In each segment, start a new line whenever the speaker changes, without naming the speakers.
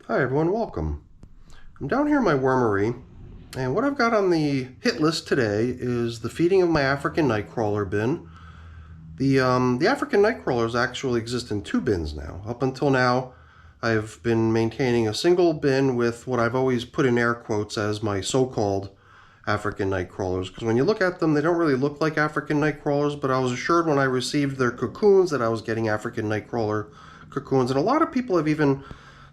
Hi everyone, welcome. I'm down here in my wormery, and what I've got on the hit list today is the feeding of my African nightcrawler bin. The African nightcrawlers actually exist in two bins now. Up until now, I've been maintaining a single bin with what I've always put in air quotes as my so-called African nightcrawlers, because when you look at them, they don't really look like African nightcrawlers, but I was assured when I received their cocoons that I was getting African nightcrawler cocoons, and a lot of people have even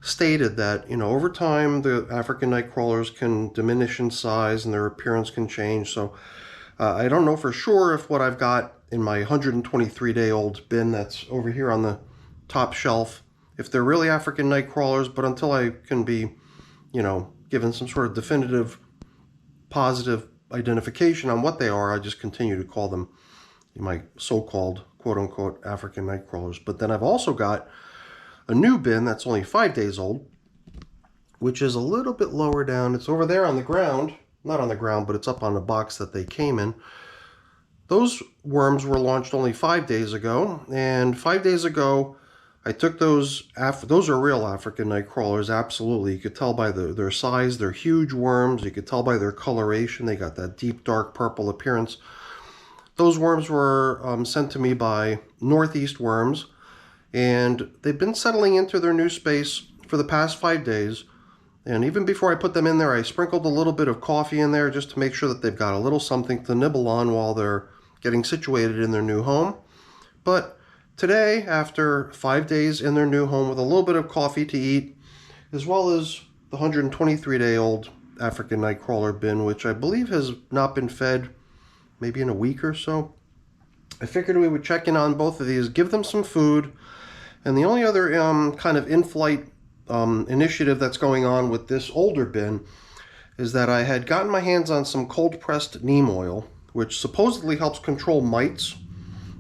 stated that, over time the African night crawlers can diminish in size and their appearance can change. So I don't know for sure if what I've got in my 123-day-old bin that's over here on the top shelf, if they're really African night crawlers, but until I can be, given some sort of definitive positive identification on what they are, I just continue to call them my so-called quote-unquote African night crawlers. But then I've also got a new bin that's only 5 days old, which is a little bit lower down. It's over there on the ground. Not on the ground, but it's up on the box that they came in. Those worms were launched only 5 days ago, and 5 days ago I took those are real African night crawlers, absolutely. You could tell by their size. They're huge worms. You could tell by their coloration. They got that deep dark purple appearance. Those worms were sent to me by Northeast Worms, and they've been settling into their new space for the past 5 days. And even before I put them in there, I sprinkled a little bit of coffee in there just to make sure that they've got a little something to nibble on while they're getting situated in their new home. But today, after 5 days in their new home with a little bit of coffee to eat, as well as the 123-day-old African nightcrawler bin, which I believe has not been fed maybe in a week or so, I figured we would check in on both of these, give them some food. And the only other kind of in-flight initiative that's going on with this older bin is that I had gotten my hands on some cold-pressed neem oil, which supposedly helps control mites.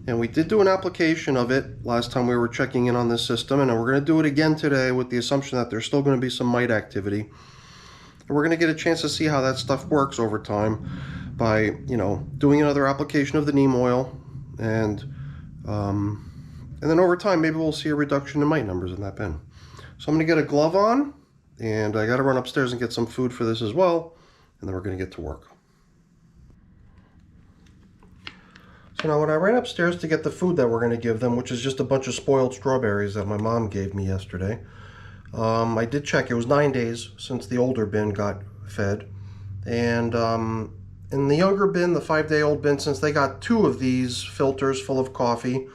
And we did do an application of it last time we were checking in on this system, and we're going to do it again today with the assumption that there's still going to be some mite activity. And we're going to get a chance to see how that stuff works over time by, doing another application of the neem oil, and then over time, maybe we'll see a reduction in mite numbers in that bin. So I'm going to get a glove on, and I got to run upstairs and get some food for this as well, and then we're going to get to work. So now when I ran upstairs to get the food that we're going to give them, which is just a bunch of spoiled strawberries that my mom gave me yesterday, I did check. It was 9 days since the older bin got fed. And in the younger bin, the 5-day-old bin, since they got 2 of these filters full of coffee,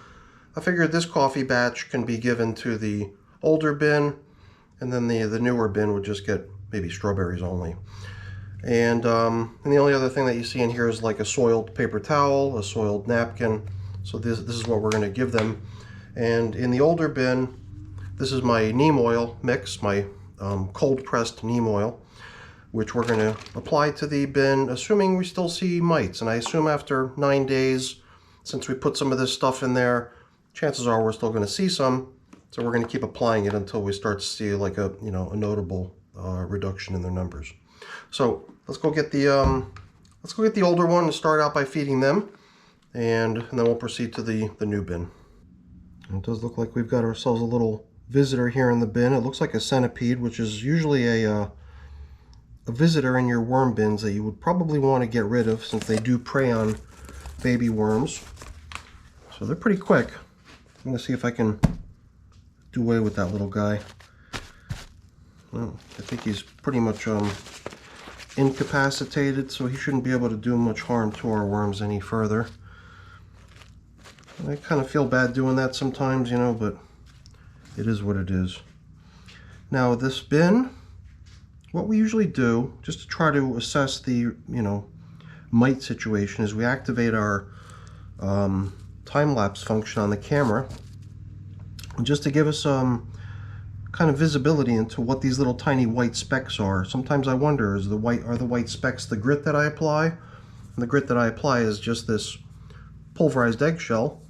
I figured this coffee batch can be given to the older bin, and then the newer bin would just get maybe strawberries only. And the only other thing that you see in here is like a soiled paper towel, a soiled napkin. So this is what we're going to give them. And in the older bin, this is my neem oil mix, my cold-pressed neem oil, which we're going to apply to the bin, assuming we still see mites. And I assume after 9 days, since we put some of this stuff in there, chances are we're still going to see some. So we're going to keep applying it until we start to see like a notable reduction in their numbers. So let's go get the older one and start out by feeding them, and then we'll proceed to the new bin. And it does look like we've got ourselves a little visitor here in the bin. It looks like a centipede, which is usually a visitor in your worm bins that you would probably want to get rid of, since they do prey on baby worms. So they're pretty quick. I'm going to see if I can do away with that little guy. Well, I think he's pretty much incapacitated, so he shouldn't be able to do much harm to our worms any further. And I kind of feel bad doing that sometimes, but it is what it is. Now this bin, what we usually do, just to try to assess the, mite situation, is we activate our time-lapse function on the camera, just to give us some kind of visibility into what these little tiny white specks are. Sometimes I wonder, are the white specks the grit that I apply? And the grit that I apply is just this pulverized eggshell,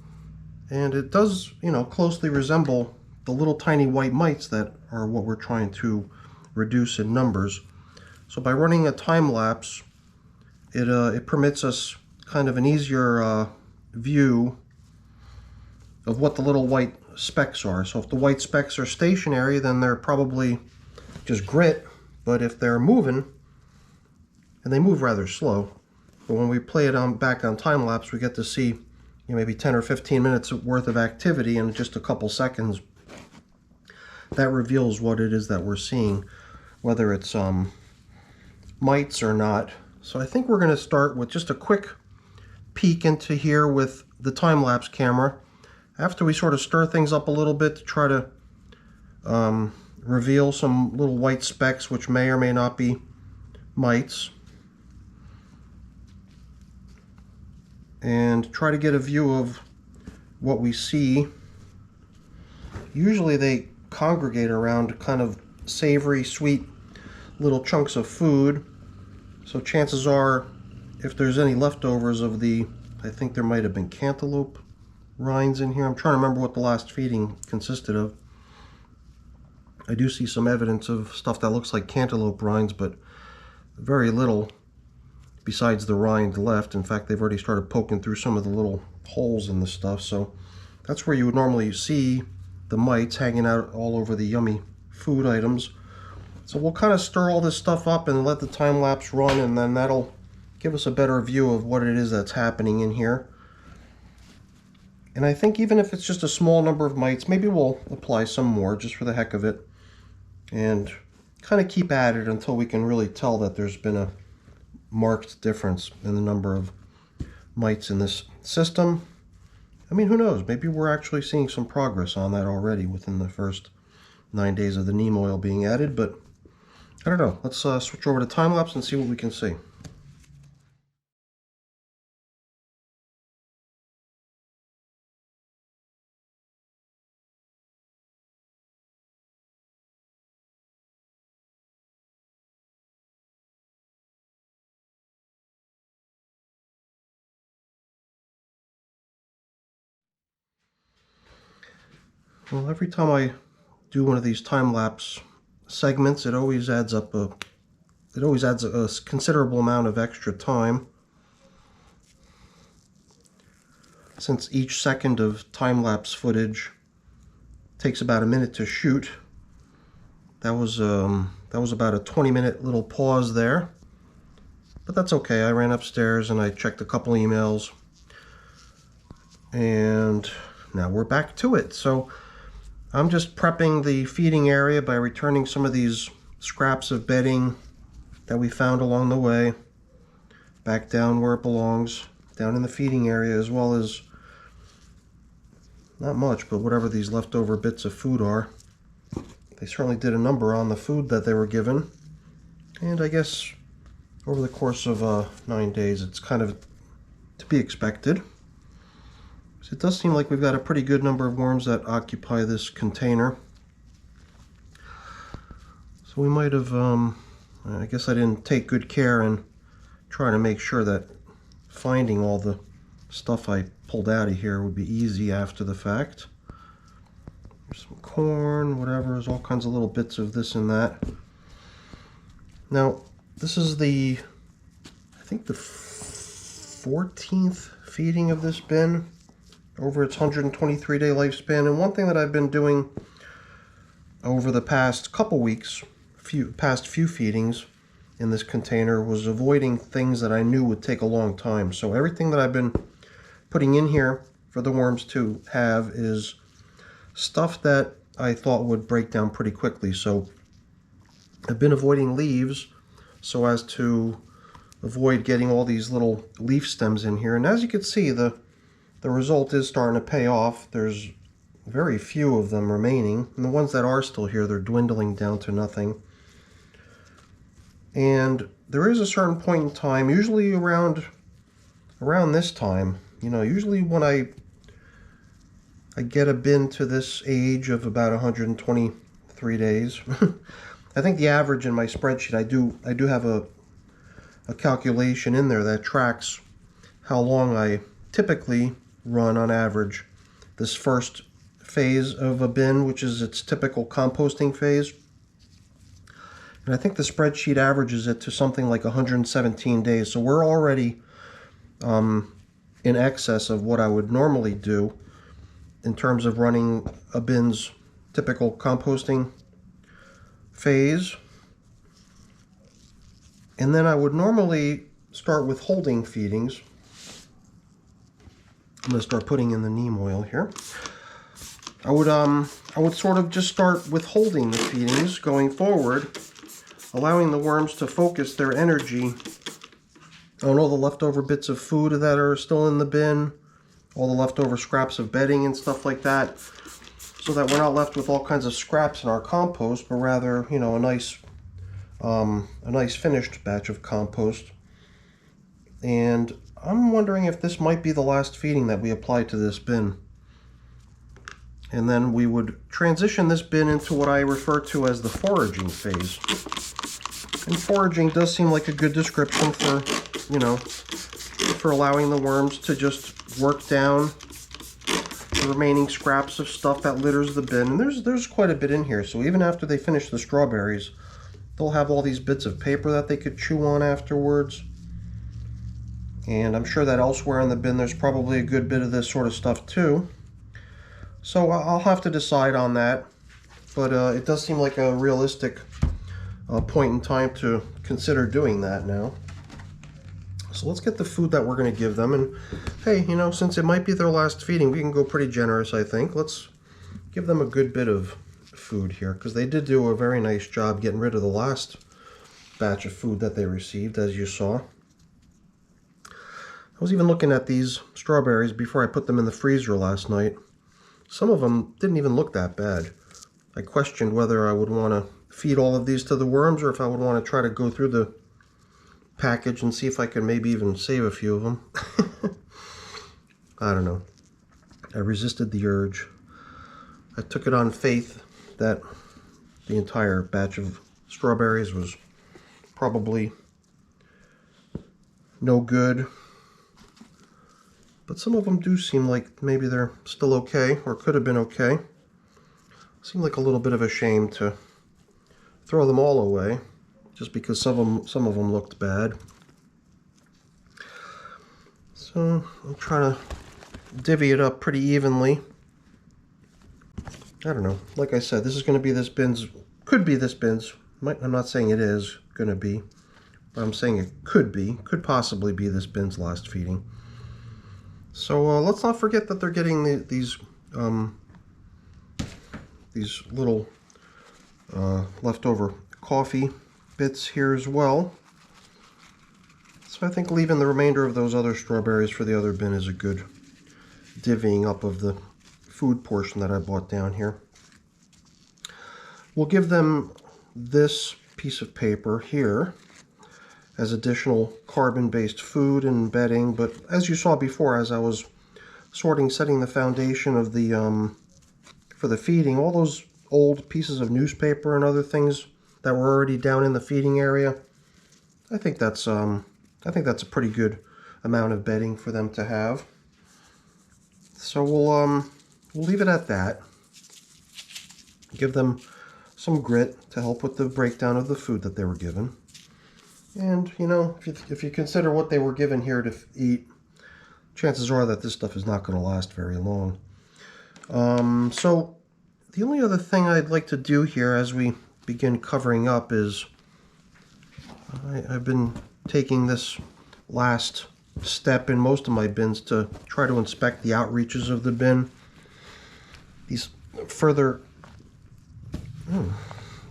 and it does, closely resemble the little tiny white mites that are what we're trying to reduce in numbers. So by running a time lapse, it permits us kind of an easier view of what the little white specks are. So if the white specks are stationary, then they're probably just grit, but if they're moving, and they move rather slow, but when we play it back on time lapse, we get to see, you know, maybe 10 or 15 minutes worth of activity in just a couple seconds. That reveals what it is that we're seeing, whether it's mites or not. So I think we're going to start with just a quick peek into here with the time-lapse camera. After we sort of stir things up a little bit to try to reveal some little white specks which may or may not be mites, and try to get a view of what we see. Usually they congregate around kind of savory, sweet little chunks of food. So chances are, if there's any leftovers of I think there might have been cantaloupe rinds in here. I'm trying to remember what the last feeding consisted of. I do see some evidence of stuff that looks like cantaloupe rinds, but very little besides the rind left. In fact, they've already started poking through some of the little holes in the stuff. So that's where you would normally see the mites hanging out all over the yummy food items. So we'll kind of stir all this stuff up and let the time lapse run, and then that'll give us a better view of what it is that's happening in here. And I think even if it's just a small number of mites, maybe we'll apply some more just for the heck of it, and kind of keep at it until we can really tell that there's been a marked difference in the number of mites in this system. I mean, who knows? Maybe we're actually seeing some progress on that already within the first 9 days of the neem oil being added, but I don't know. Let's switch over to time-lapse and see what we can see. Well, every time I do one of these time-lapse segments, it always adds a considerable amount of extra time. Since each second of time-lapse footage takes about a minute to shoot, that was about a 20-minute little pause there. But that's okay. I ran upstairs and I checked a couple emails, and now we're back to it. So I'm just prepping the feeding area by returning some of these scraps of bedding that we found along the way back down where it belongs, down in the feeding area, as well as, not much, but whatever these leftover bits of food are. They certainly did a number on the food that they were given, and I guess over the course of 9 days it's kind of to be expected. So it does seem like we've got a pretty good number of worms that occupy this container. So we might have, I guess I didn't take good care in trying to make sure that finding all the stuff I pulled out of here would be easy after the fact. There's some corn, whatever, there's all kinds of little bits of this and that. Now, this is I think the 14th feeding of this bin over its 123-day lifespan. And one thing that I've been doing over the past couple weeks, past few feedings in this container, was avoiding things that I knew would take a long time. So everything that I've been putting in here for the worms to have is stuff that I thought would break down pretty quickly. So I've been avoiding leaves so as to avoid getting all these little leaf stems in here. And as you can see, the result is starting to pay off. There's very few of them remaining, and the ones that are still here, they're dwindling down to nothing. And there is a certain point in time, usually around this time, you know, usually when I get a bin to this age of about 123 days. I think the average in my spreadsheet, I do have a calculation in there that tracks how long I typically run on average this first phase of a bin, which is its typical composting phase. And I think the spreadsheet averages it to something like 117 days. So we're already in excess of what I would normally do in terms of running a bin's typical composting phase. And then I would normally start with holding feedings. I'm going to start putting in the neem oil here. I would sort of just start withholding the feedings going forward, allowing the worms to focus their energy on all the leftover bits of food that are still in the bin, all the leftover scraps of bedding and stuff like that, so that we're not left with all kinds of scraps in our compost, but rather, you know, a nice finished batch of compost. And I'm wondering if this might be the last feeding that we apply to this bin. And then we would transition this bin into what I refer to as the foraging phase. And foraging does seem like a good description for, you know, for allowing the worms to just work down the remaining scraps of stuff that litters the bin. And there's quite a bit in here, so even after they finish the strawberries, they'll have all these bits of paper that they could chew on afterwards. And I'm sure that elsewhere in the bin there's probably a good bit of this sort of stuff too. So I'll have to decide on that, but it does seem like a realistic point in time to consider doing that now. So let's get the food that we're going to give them, and hey, you know, since it might be their last feeding, we can go pretty generous, I think. Let's give them a good bit of food here, because they did do a very nice job getting rid of the last batch of food that they received, as you saw. I was even looking at these strawberries before I put them in the freezer last night. Some of them didn't even look that bad. I questioned whether I would want to feed all of these to the worms, or if I would want to try to go through the package and see if I could maybe even save a few of them. I don't know. I resisted the urge. I took it on faith that the entire batch of strawberries was probably no good. But some of them do seem like maybe they're still okay, or could have been okay. Seemed like a little bit of a shame to throw them all away, just because some of them looked bad. So I'm trying to divvy it up pretty evenly. I don't know. Like I said, this is going to be this bin's, could be this bin's. I'm not saying it is going to be, but I'm saying it could possibly be this bin's last feeding. So let's not forget that they're getting these little leftover coffee bits here as well. So I think leaving the remainder of those other strawberries for the other bin is a good divvying up of the food portion that I bought down here. We'll give them this piece of paper here as additional carbon-based food and bedding, but as you saw before, as I was setting the foundation of the for the feeding, all those old pieces of newspaper and other things that were already down in the feeding area, I think that's a pretty good amount of bedding for them to have. So we'll leave it at that. Give them some grit to help with the breakdown of the food that they were given. And, you know, if you consider what they were given here to eat, chances are that this stuff is not going to last very long. So the only other thing I'd like to do here as we begin covering up is I've been taking this last step in most of my bins to try to inspect the outreaches of the bin. These further,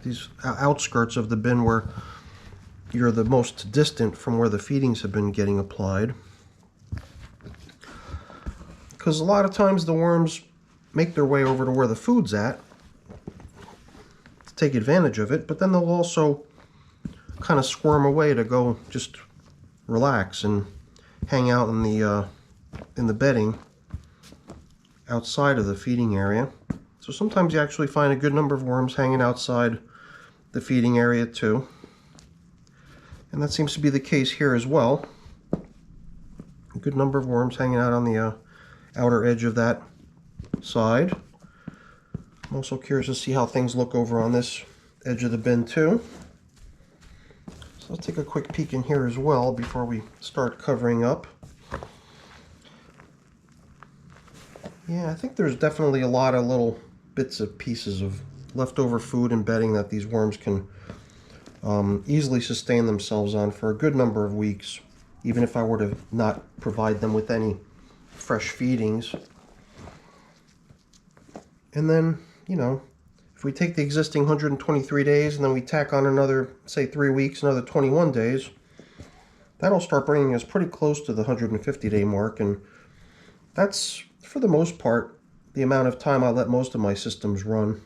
these outskirts of the bin where you're the most distant from where the feedings have been getting applied. Because a lot of times the worms make their way over to where the food's at to take advantage of it, but then they'll also kind of squirm away to go just relax and hang out in the bedding outside of the feeding area. So sometimes you actually find a good number of worms hanging outside the feeding area too. And that seems to be the case here as well. A good number of worms hanging out on the outer edge of that side. I'm also curious to see how things look over on this edge of the bin too. So let's take a quick peek in here as well before we start covering up. Yeah, I think there's definitely a lot of little bits and pieces of leftover food and bedding that these worms can easily sustain themselves on for a good number of weeks, even if I were to not provide them with any fresh feedings. And then, you know, if we take the existing 123 days and then we tack on another, say, 3 weeks, another 21 days, that'll start bringing us pretty close to the 150-day mark. And that's, for the most part, the amount of time I let most of my systems run.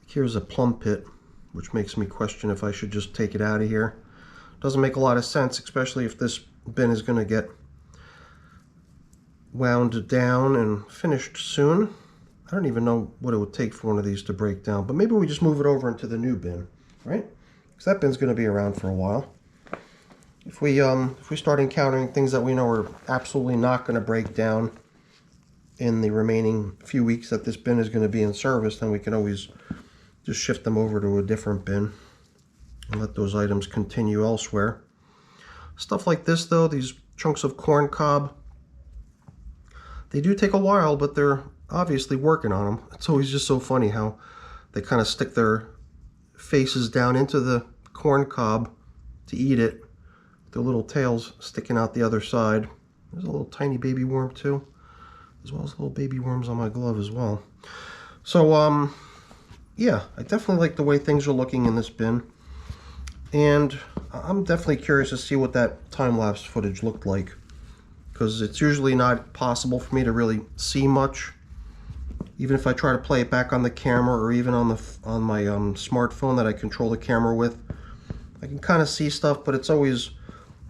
Here's a plum pit, which makes me question if I should just take it out of here. Doesn't make a lot of sense, especially if this bin is going to get wound down and finished soon. I don't even know what it would take for one of these to break down, but maybe we just move it over into the new bin, right? Because that bin's going to be around for a while. If we start encountering things that we know are absolutely not going to break down in the remaining few weeks that this bin is going to be in service, then we can always just shift them over to a different bin and let those items continue elsewhere. Stuff like this, though, these chunks of corn cob, they do take a while, but they're obviously working on them. It's always just so funny how they kind of stick their faces down into the corn cob to eat it, their little tails sticking out the other side. There's a little tiny baby worm too, as well as little baby worms on my glove as well. So yeah, I definitely like the way things are looking in this bin, and I'm definitely curious to see what that time-lapse footage looked like, because it's usually not possible for me to really see much. Even if I try to play it back on the camera, or even on my smartphone that I control the camera with, I can kind of see stuff, but it's always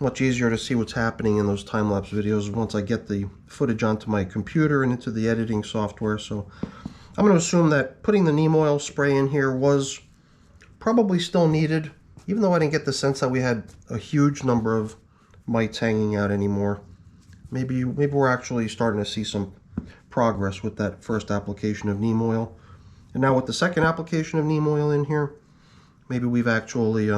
much easier to see what's happening in those time-lapse videos once I get the footage onto my computer and into the editing software. So I'm going to assume that putting the neem oil spray in here was probably still needed, even though I didn't get the sense that we had a huge number of mites hanging out anymore. Maybe we're actually starting to see some progress with that first application of neem oil. And now with the second application of neem oil in here, maybe we've actually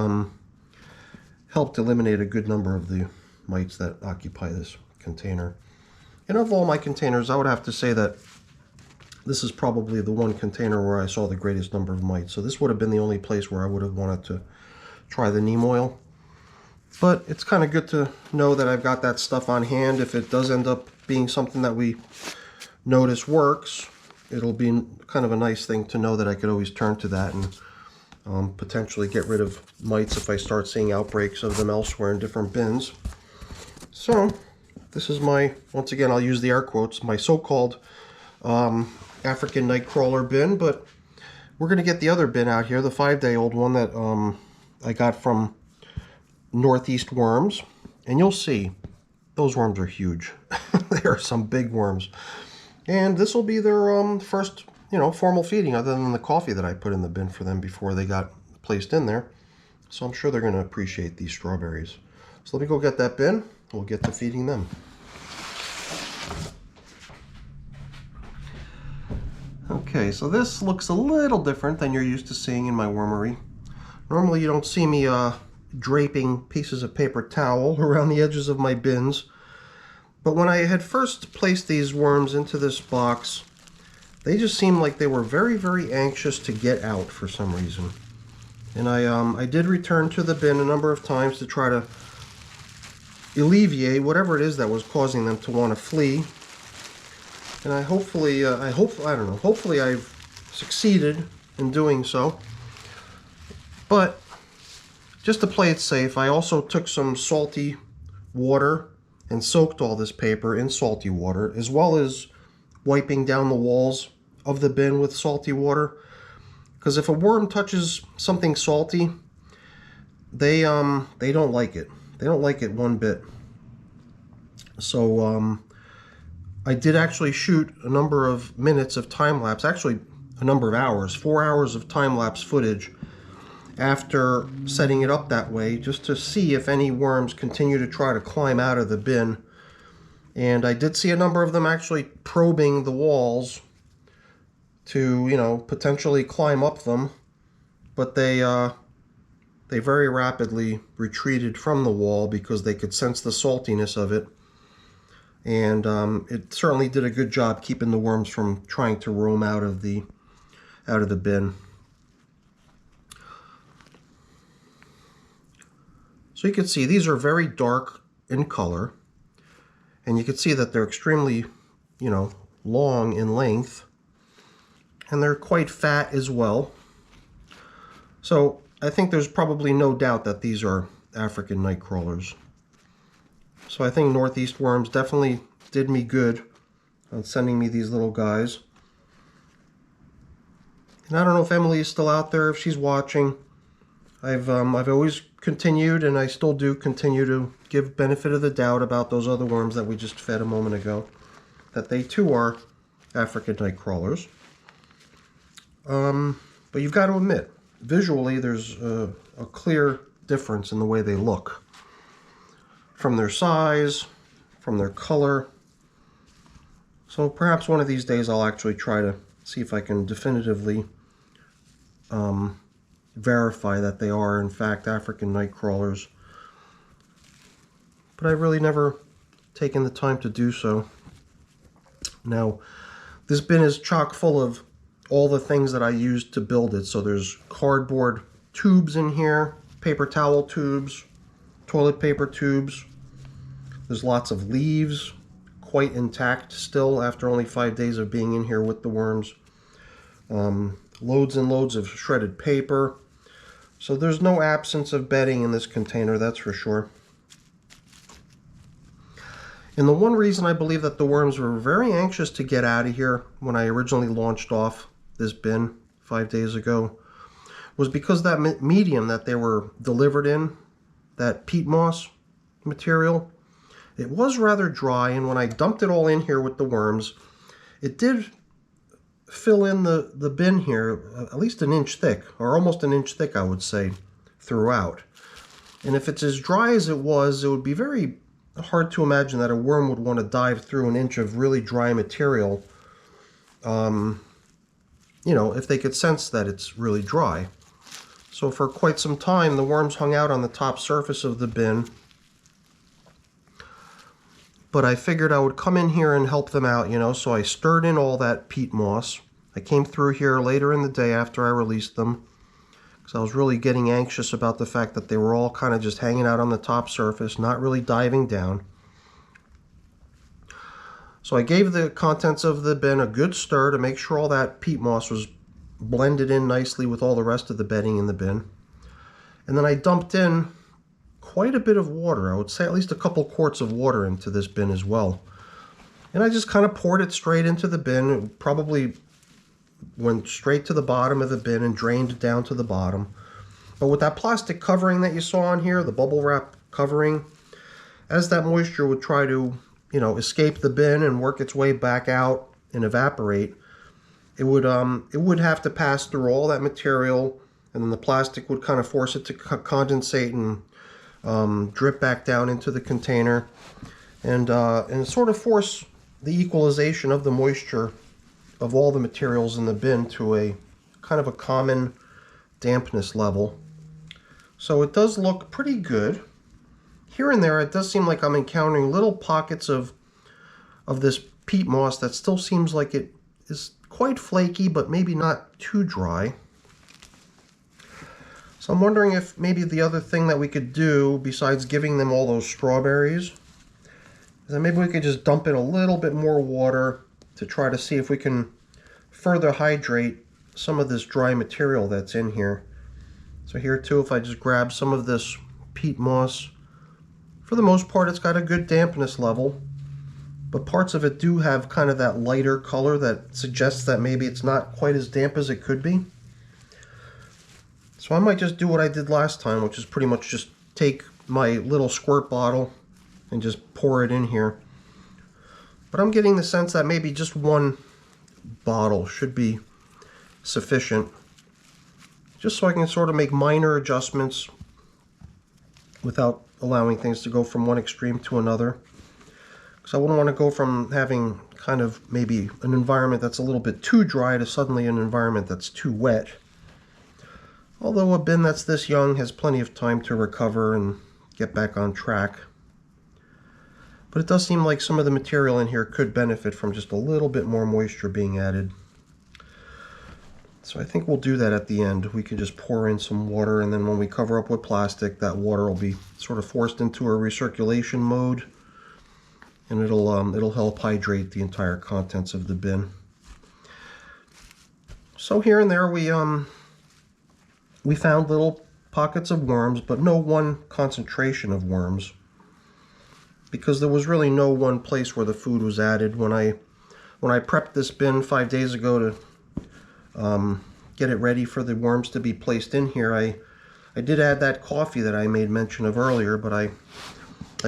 helped eliminate a good number of the mites that occupy this container. And of all my containers, I would have to say that this is probably the one container where I saw the greatest number of mites. So this would have been the only place where I would have wanted to try the neem oil. But it's kind of good to know that I've got that stuff on hand. If it does end up being something that we notice works, it'll be kind of a nice thing to know that I could always turn to that and potentially get rid of mites if I start seeing outbreaks of them elsewhere in different bins. So this is my, once again, I'll use the air quotes, my so-called African nightcrawler bin, but we're going to get the other bin out here, the 5-day-old one that I got from Northeast Worms, and you'll see those worms are huge. They are some big worms. And this will be their first, formal feeding, other than the coffee that I put in the bin for them before they got placed in there. So I'm sure they're going to appreciate these strawberries. So let me go get that bin. We'll get to feeding them. Okay, so this looks a little different than you're used to seeing in my wormery. Normally you don't see me draping pieces of paper towel around the edges of my bins. But when I had first placed these worms into this box, they just seemed like they were very, very anxious to get out for some reason. And I did return to the bin a number of times to try to alleviate whatever it is that was causing them to want to flee. And hopefully I've succeeded in doing so. But just to play it safe, I also took some salty water and soaked all this paper in salty water, as well as wiping down the walls of the bin with salty water. Because if a worm touches something salty, they don't like it. They don't like it one bit. So I did actually shoot a number of minutes of time-lapse, actually a number of hours, 4 hours of time-lapse footage after setting it up that way, just to see if any worms continue to try to climb out of the bin. And I did see a number of them actually probing the walls to, potentially climb up them, but they very rapidly retreated from the wall because they could sense the saltiness of it. And it certainly did a good job keeping the worms from trying to roam out of the bin. So you can see these are very dark in color, and you can see that they're extremely, long in length, and they're quite fat as well. So I think there's probably no doubt that these are African night crawlers. So I think Northeast Worms definitely did me good on sending me these little guys. And I don't know if Emily is still out there, if she's watching. I've always continued, and I still do continue to give benefit of the doubt about those other worms that we just fed a moment ago, that they too are African night crawlers. But you've got to admit, visually there's a clear difference in the way they look. From their size, from their color. So perhaps one of these days I'll actually try to see if I can definitively verify that they are in fact African night crawlers. But I've really never taken the time to do so. Now, this bin is chock full of all the things that I used to build it. So there's cardboard tubes in here, paper towel tubes, toilet paper tubes. There's lots of leaves, quite intact still after only 5 days of being in here with the worms. Loads and loads of shredded paper. So there's no absence of bedding in this container, that's for sure. And the one reason I believe that the worms were very anxious to get out of here when I originally launched off this bin 5 days ago was because that medium that they were delivered in, that peat moss material, it was rather dry, and when I dumped it all in here with the worms, it did fill in the bin here at least an inch thick, or almost an inch thick, I would say, throughout. And if it's as dry as it would be very hard to imagine that a worm would want to dive through an inch of really dry material, if they could sense that it's really dry. So for quite some time, the worms hung out on the top surface of the bin. But I figured I would come in here and help them out, so I stirred in all that peat moss. I came through here later in the day after I released them, because I was really getting anxious about the fact that they were all kind of just hanging out on the top surface, not really diving down. So I gave the contents of the bin a good stir to make sure all that peat moss was blended in nicely with all the rest of the bedding in the bin. And then I dumped in quite a bit of water. I would say at least a couple quarts of water into this bin as well. And I just kind of poured it straight into the bin. It probably went straight to the bottom of the bin and drained down to the bottom. But with that plastic covering that you saw on here, the bubble wrap covering, as that moisture would try to, escape the bin and work its way back out and evaporate, it would have to pass through all that material, and then the plastic would kind of force it to condensate and drip back down into the container, and sort of force the equalization of the moisture of all the materials in the bin to a kind of a common dampness level. So it does look pretty good. Here and there it does seem like I'm encountering little pockets of this peat moss that still seems like it is quite flaky, but maybe not too dry. So I'm wondering if maybe the other thing that we could do, besides giving them all those strawberries, is that maybe we could just dump in a little bit more water to try to see if we can further hydrate some of this dry material that's in here. So here too, if I just grab some of this peat moss, for the most part it's got a good dampness level, but parts of it do have kind of that lighter color that suggests that maybe it's not quite as damp as it could be. So I might just do what I did last time, which is pretty much just take my little squirt bottle and just pour it in here. But I'm getting the sense that maybe just one bottle should be sufficient, just so I can sort of make minor adjustments without allowing things to go from one extreme to another. Because I wouldn't want to go from having kind of maybe an environment that's a little bit too dry to suddenly an environment that's too wet. Although a bin that's this young has plenty of time to recover and get back on track. But it does seem like some of the material in here could benefit from just a little bit more moisture being added. So I think we'll do that at the end. We can just pour in some water, and then when we cover up with plastic, that water will be sort of forced into a recirculation mode, and it'll help hydrate the entire contents of the bin. So here and there we found little pockets of worms, but no one concentration of worms, because there was really no one place where the food was added. When I prepped this bin 5 days ago to get it ready for the worms to be placed in here, I did add that coffee that I made mention of earlier, but I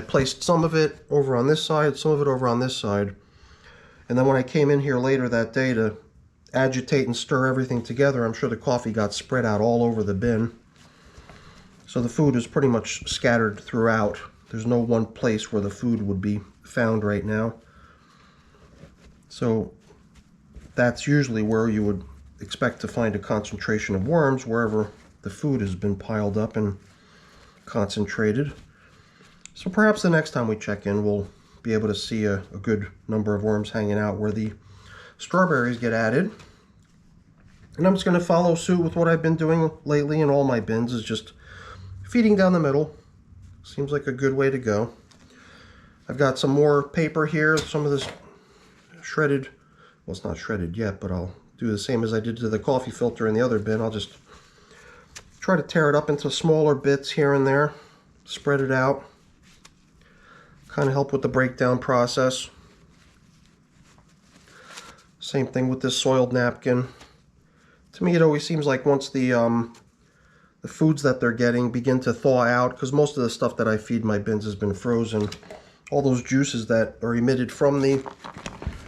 placed some of it over on this side, some of it over on this side, and then when I came in here later that day to agitate and stir everything together, I'm sure the coffee got spread out all over the bin. So the food is pretty much scattered throughout. There's no one place where the food would be found right now. So that's usually where you would expect to find a concentration of worms, wherever the food has been piled up and concentrated. So perhaps the next time we check in, we'll be able to see a good number of worms hanging out where the strawberries get added. And I'm just going to follow suit with what I've been doing lately in all my bins, is just feeding down the middle. Seems like a good way to go. I've got some more paper here, some of this shredded, well, it's not shredded yet, but I'll do the same as I did to the coffee filter in the other bin. I'll just try to tear it up into smaller bits here and there, spread it out, kind of help with the breakdown process. Same thing with this soiled napkin. To me, it always seems like once the foods that they're getting begin to thaw out, because most of the stuff that I feed my bins has been frozen, all those juices that are emitted from the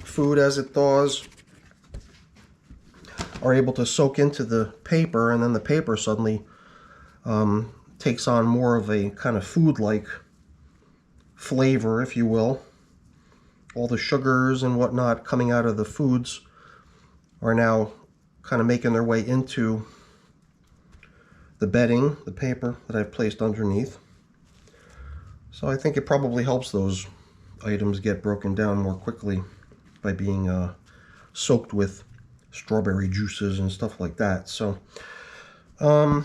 food as it thaws are able to soak into the paper, and then the paper suddenly takes on more of a kind of food-like flavor, if you will. All the sugars and whatnot coming out of the foods are now kind of making their way into the bedding, the paper that I've placed underneath. So I think it probably helps those items get broken down more quickly by being soaked with strawberry juices and stuff like that. So I've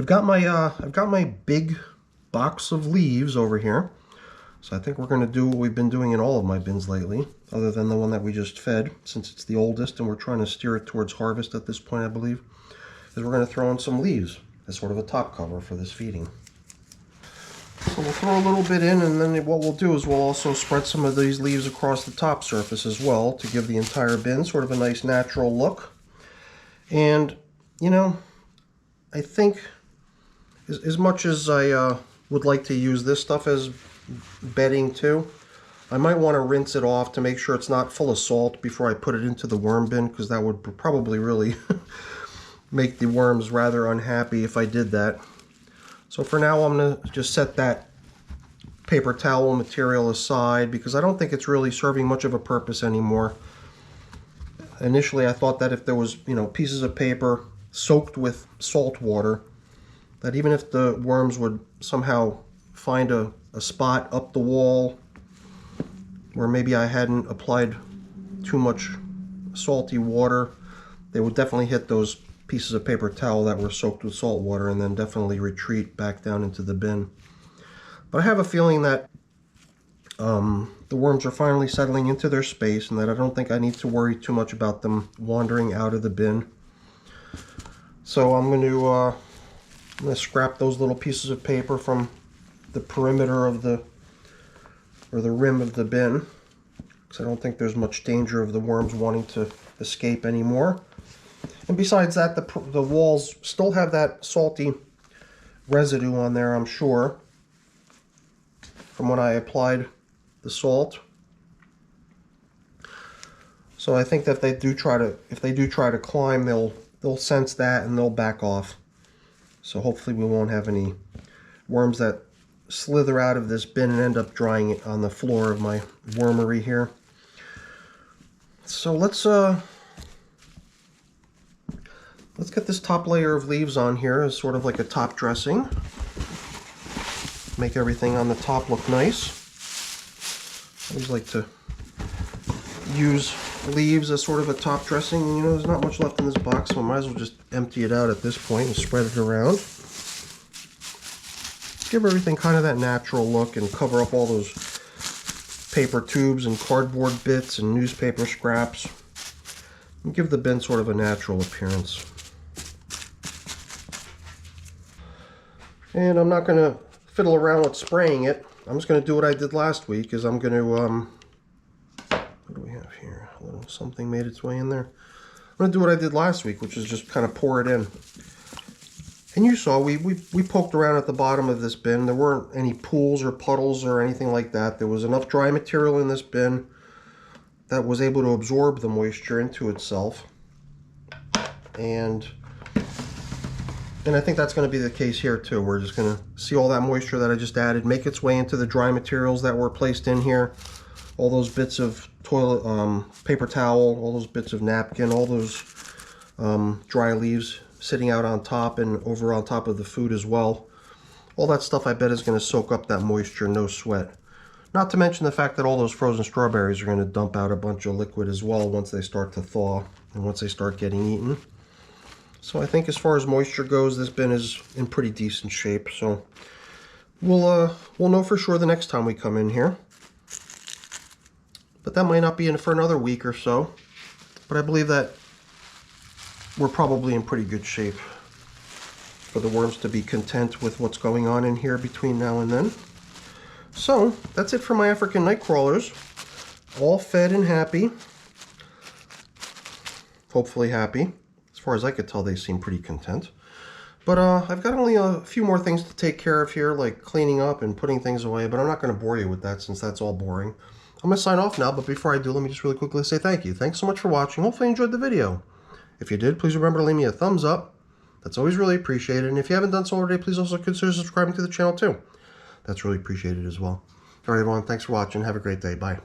got my big box of leaves over here. So I think we're going to do what we've been doing in all of my bins lately, other than the one that we just fed, since it's the oldest and we're trying to steer it towards harvest at this point, I believe, is we're going to throw in some leaves as sort of a top cover for this feeding. So we'll throw a little bit in, and then what we'll do is we'll also spread some of these leaves across the top surface as well to give the entire bin sort of a nice natural look. And, you know, I think as much as I would like to use this stuff as bedding too, I might want to rinse it off to make sure it's not full of salt before I put it into the worm bin, because that would probably really make the worms rather unhappy if I did that. So for now, I'm going to just set that paper towel material aside, because I don't think it's really serving much of a purpose anymore. Initially, I thought that if there was, you know, pieces of paper soaked with salt water, that even if the worms would somehow find a spot up the wall where maybe I hadn't applied too much salty water, they would definitely hit those pieces of paper towel that were soaked with salt water and then definitely retreat back down into the bin. But I have a feeling that the worms are finally settling into their space, and that I don't think I need to worry too much about them wandering out of the bin. So I'm going to scrap those little pieces of paper from the perimeter of the rim of the bin, because I don't think there's much danger of the worms wanting to escape anymore. And besides that, the walls still have that salty residue on there, I'm sure, from when I applied the salt. So I think that if they do try to climb, they'll sense that and they'll back off. So hopefully we won't have any worms that slither out of this bin and end up drying it on the floor of my wormery here. So let's get this top layer of leaves on here as sort of like a top dressing. Make everything on the top look nice. I always like to use leaves as sort of a top dressing. You know, there's not much left in this box, so I might as well just empty it out at this point and spread it around. Give everything kind of that natural look and cover up all those paper tubes and cardboard bits and newspaper scraps. And give the bin sort of a natural appearance. And I'm not going to fiddle around with spraying it. I'm just going to do what I did last week, is I'm going to, what do we have here? A little something made its way in there. I'm going to do what I did last week, which is just kind of pour it in. And you saw, we poked around at the bottom of this bin. There weren't any pools or puddles or anything like that. There was enough dry material in this bin that was able to absorb the moisture into itself. And I think that's going to be the case here too. We're just going to see all that moisture that I just added make its way into the dry materials that were placed in here. All those bits of toilet paper towel, all those bits of napkin, all those dry leaves sitting out on top and over on top of the food as well. All that stuff I bet is going to soak up that moisture, no sweat. Not to mention the fact that all those frozen strawberries are going to dump out a bunch of liquid as well once they start to thaw and once they start getting eaten. So I think as far as moisture goes, this bin is in pretty decent shape. So we'll know for sure the next time we come in here. But that might not be in for another week or so. But I believe that we're probably in pretty good shape for the worms to be content with what's going on in here between now and then. So that's it for my African night crawlers. All fed and happy. Hopefully happy. As far as I could tell, they seem pretty content. But I've got only a few more things to take care of here, like cleaning up and putting things away, but I'm not going to bore you with that since that's all boring. I'm going to sign off now, but before I do, let me just really quickly say thank you. Thanks so much for watching. Hopefully you enjoyed the video. If you did, please remember to leave me a thumbs up. That's always really appreciated. And if you haven't done so already, please also consider subscribing to the channel too. That's really appreciated as well. All right, everyone. Thanks for watching. Have a great day. Bye.